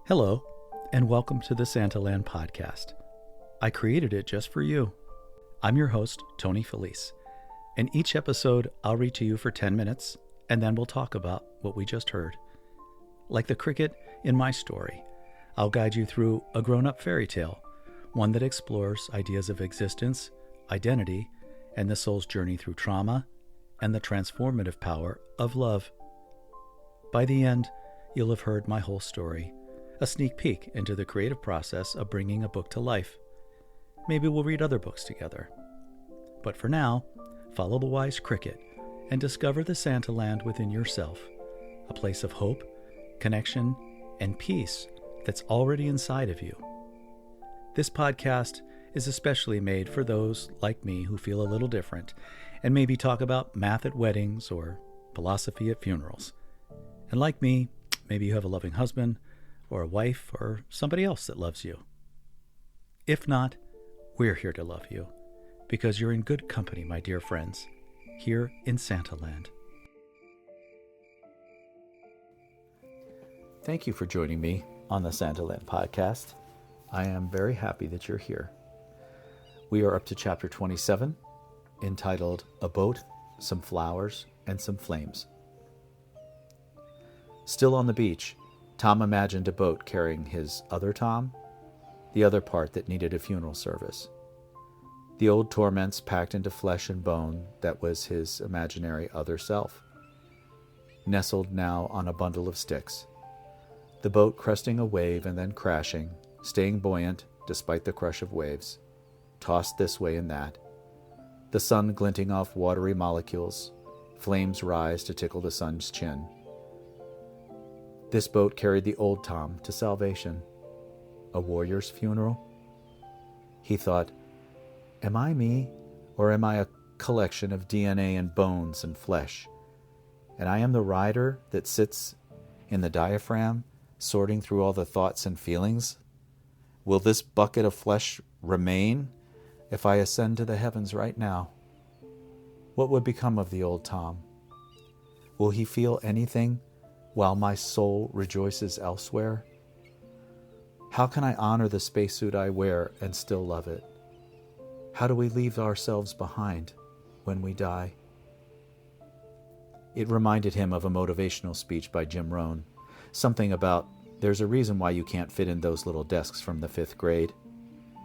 Hello, and welcome to the Santaland podcast. I created it just for you. I'm your host, Tony Felice, and each episode I'll read to you for 10 minutes, and then we'll talk about what we just heard. Like the cricket in my story, I'll guide you through a grown-up fairy tale, one that explores ideas of existence, identity, and the soul's journey through trauma, and the transformative power of love. By the end, you'll have heard my whole story, a sneak peek into the creative process of bringing a book to life. Maybe we'll read other books together. But for now, follow the wise cricket and discover the Santaland within yourself, a place of hope, connection, and peace that's already inside of you. This podcast is especially made for those like me who feel a little different and maybe talk about math at weddings or philosophy at funerals. And like me, maybe you have a loving husband, or a wife, or somebody else that loves you. If not, we're here to love you, because you're in good company, my dear friends, here in Santaland. Thank you for joining me on the Santaland podcast. I am very happy that you're here. We are up to chapter 27, entitled A Boat, Some Flowers, and Some Flames. Still on the beach, Tom imagined a boat carrying his other Tom, the other part that needed a funeral service. The old torments packed into flesh and bone that was his imaginary other self, nestled now on a bundle of sticks. The boat cresting a wave and then crashing, staying buoyant despite the crush of waves, tossed this way and that. The sun glinting off watery molecules, flames rise to tickle the sun's chin. This boat carried the old Tom to salvation. A warrior's funeral? He thought, am I me, or am I a collection of DNA and bones and flesh? And I am the rider that sits in the diaphragm, sorting through all the thoughts and feelings? Will this bucket of flesh remain if I ascend to the heavens right now? What would become of the old Tom? Will he feel anything while my soul rejoices elsewhere? How can I honor the spacesuit I wear and still love it? How do we leave ourselves behind when we die? It reminded him of a motivational speech by Jim Rohn, something about, there's a reason why you can't fit in those little desks from the 5th grade,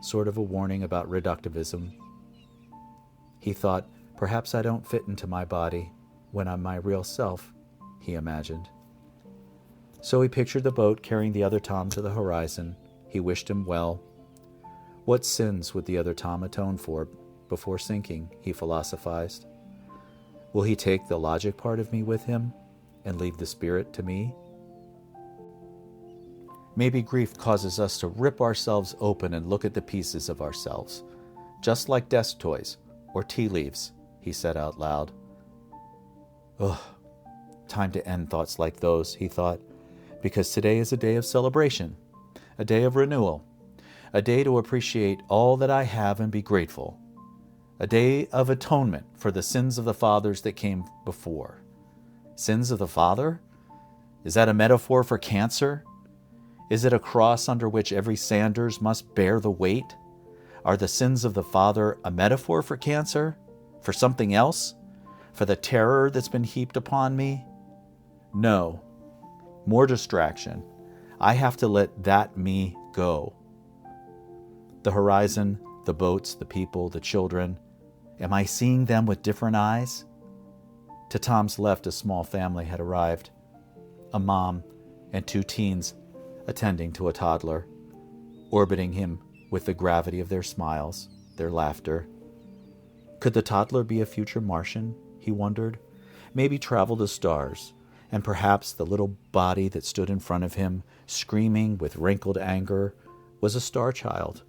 sort of a warning about reductivism. He thought, perhaps I don't fit into my body when I'm my real self, he imagined. So he pictured the boat carrying the other Tom to the horizon. He wished him well. What sins would the other Tom atone for before sinking, he philosophized. Will he take the logic part of me with him and leave the spirit to me? Maybe grief causes us to rip ourselves open and look at the pieces of ourselves, just like desk toys or tea leaves, he said out loud. Ugh, time to end thoughts like those, he thought. Because today is a day of celebration, a day of renewal, a day to appreciate all that I have and be grateful, a day of atonement for the sins of the fathers that came before. Sins of the father? Is that a metaphor for cancer? Is it a cross under which every Sanders must bear the weight? Are the sins of the father a metaphor for cancer? For something else? For the terror that's been heaped upon me? No. More distraction. I have to let that me go. The horizon, the boats, the people, the children. Am I seeing them with different eyes? To Tom's left, a small family had arrived. A mom and 2 teens attending to a toddler, orbiting him with the gravity of their smiles, their laughter. Could the toddler be a future Martian, he wondered? Maybe travel to stars. And perhaps the little body that stood in front of him, screaming with wrinkled anger, was a star child.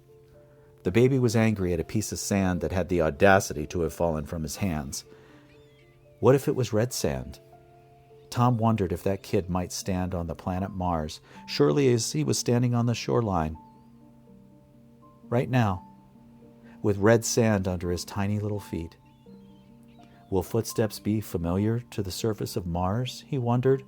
The baby was angry at a piece of sand that had the audacity to have fallen from his hands. What if it was red sand? Tom wondered if that kid might stand on the planet Mars, surely as he was standing on the shoreline. Right now, with red sand under his tiny little feet. Will footsteps be familiar to the surface of Mars, he wondered?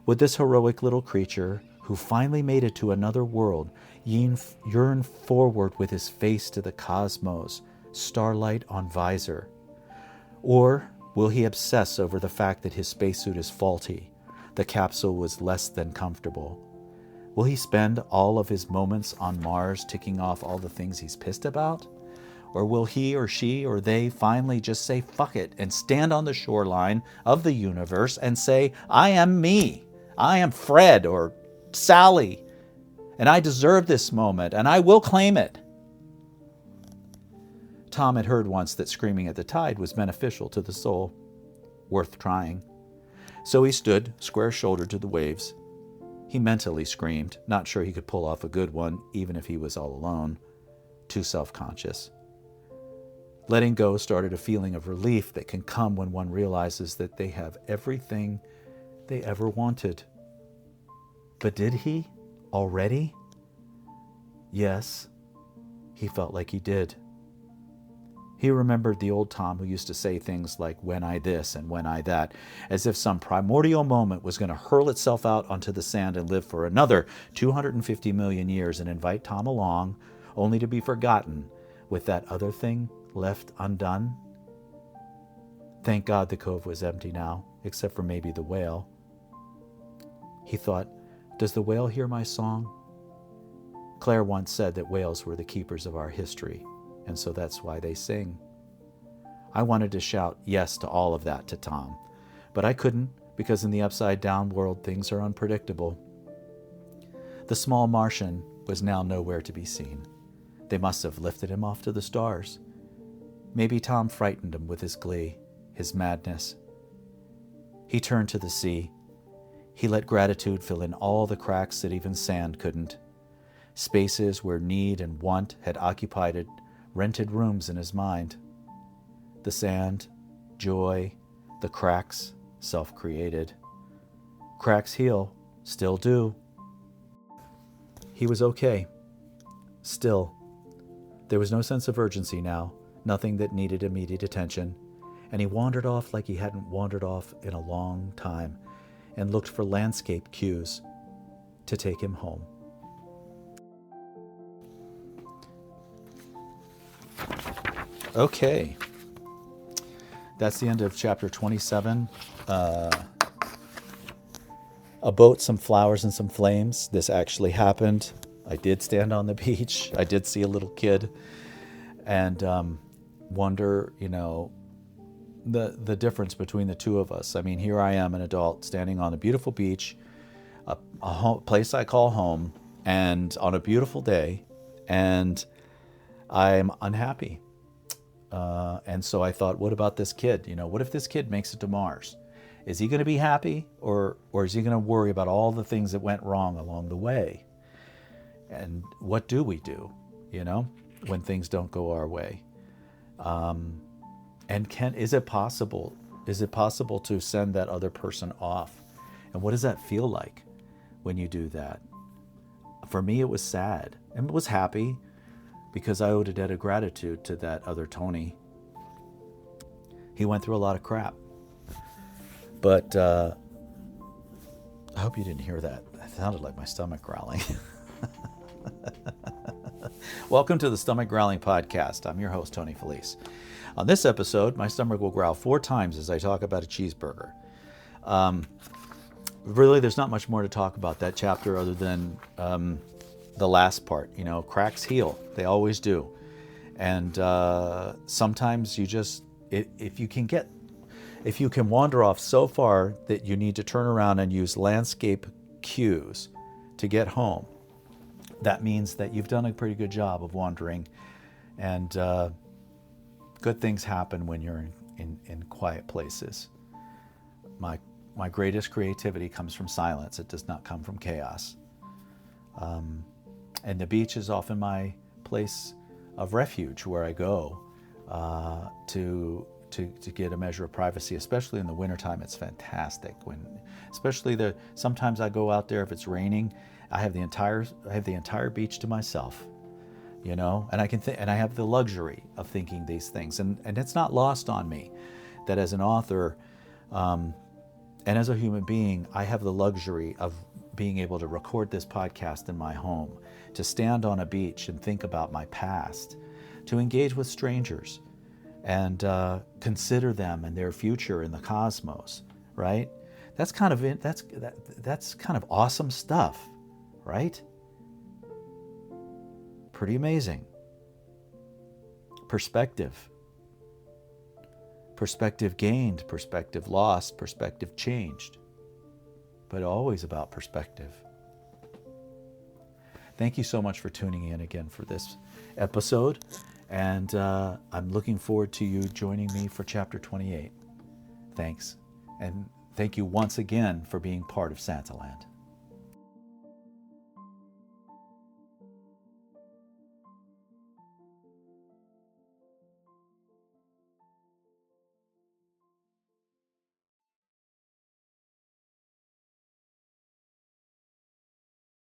Would this heroic little creature, who finally made it to another world, yearn forward with his face to the cosmos, starlight on visor? Or will he obsess over the fact that his spacesuit is faulty, the capsule was less than comfortable? Will he spend all of his moments on Mars ticking off all the things he's pissed about? Or will he or she or they finally just say fuck it and stand on the shoreline of the universe and say, I am me, I am Fred or Sally, and I deserve this moment and I will claim it? Tom had heard once that screaming at the tide was beneficial to the soul, worth trying. So he stood square-shouldered to the waves. He mentally screamed, not sure he could pull off a good one, even if he was all alone, too self-conscious. Letting go started a feeling of relief that can come when one realizes that they have everything they ever wanted. But did he already? Yes, he felt like he did. He remembered the old Tom who used to say things like, when I this and when I that, as if some primordial moment was going to hurl itself out onto the sand and live for another 250 million years and invite Tom along, only to be forgotten with that other thing left undone. Thank God the cove was empty now, except for maybe the whale. He thought, does the whale hear my song? Claire once said that whales were the keepers of our history, and so that's why they sing. I wanted to shout yes to all of that to Tom, but I couldn't, because in the upside-down world things are unpredictable. The small Martian was now nowhere to be seen. They must have lifted him off to the stars. Maybe Tom frightened him with his glee, his madness. He turned to the sea. He let gratitude fill in all the cracks that even sand couldn't. Spaces where need and want had occupied rented rooms in his mind. The sand, joy, the cracks, self-created. Cracks heal, still do. He was okay. Still. There was no sense of urgency now, nothing that needed immediate attention, and he wandered off like he hadn't wandered off in a long time, and looked for landscape cues to take him home. Okay. That's the end of chapter 27. A boat, some flowers, and some flames. This actually happened. I did stand on the beach. I did see a little kid and wonder, the difference between the two of us. I mean, here I am, an adult, standing on a beautiful beach, a place I call home, and on a beautiful day, and I'm unhappy. And so I thought, what about this kid? What if this kid makes it to Mars? Is he going to be happy, or is he going to worry about all the things that went wrong along the way? And what do we do, when things don't go our way? And is it possible to send that other person off? And what does that feel like when you do that? For me, it was sad, and it was happy, because I owed a debt of gratitude to that other Tony. He went through a lot of crap. But I hope you didn't hear that. It sounded like my stomach growling. Welcome to the Stomach Growling Podcast. I'm your host, Tony Felice. On this episode, my stomach will growl 4 times as I talk about a cheeseburger. Really, there's not much more to talk about that chapter other than the last part. Cracks heal. They always do. And sometimes you just, if you can wander off so far that you need to turn around and use landscape cues to get home, that means that you've done a pretty good job of wandering. And good things happen when you're in quiet places. My greatest creativity comes from silence. It does not come from chaos. And the beach is often my place of refuge, where I go to get a measure of privacy, especially in the wintertime. It's fantastic. Sometimes I go out there if it's raining. I have the entire beach to myself, and I can and I have the luxury of thinking these things, and it's not lost on me that as an author and as a human being, I have the luxury of being able to record this podcast in my home, to stand on a beach and think about my past, to engage with strangers and consider them and their future in the cosmos, right? That's kind of awesome stuff, right? Pretty amazing. Perspective. Perspective gained, perspective lost, perspective changed. But always about perspective. Thank you so much for tuning in again for this episode. And I'm looking forward to you joining me for chapter 28. Thanks. And thank you once again for being part of Santaland.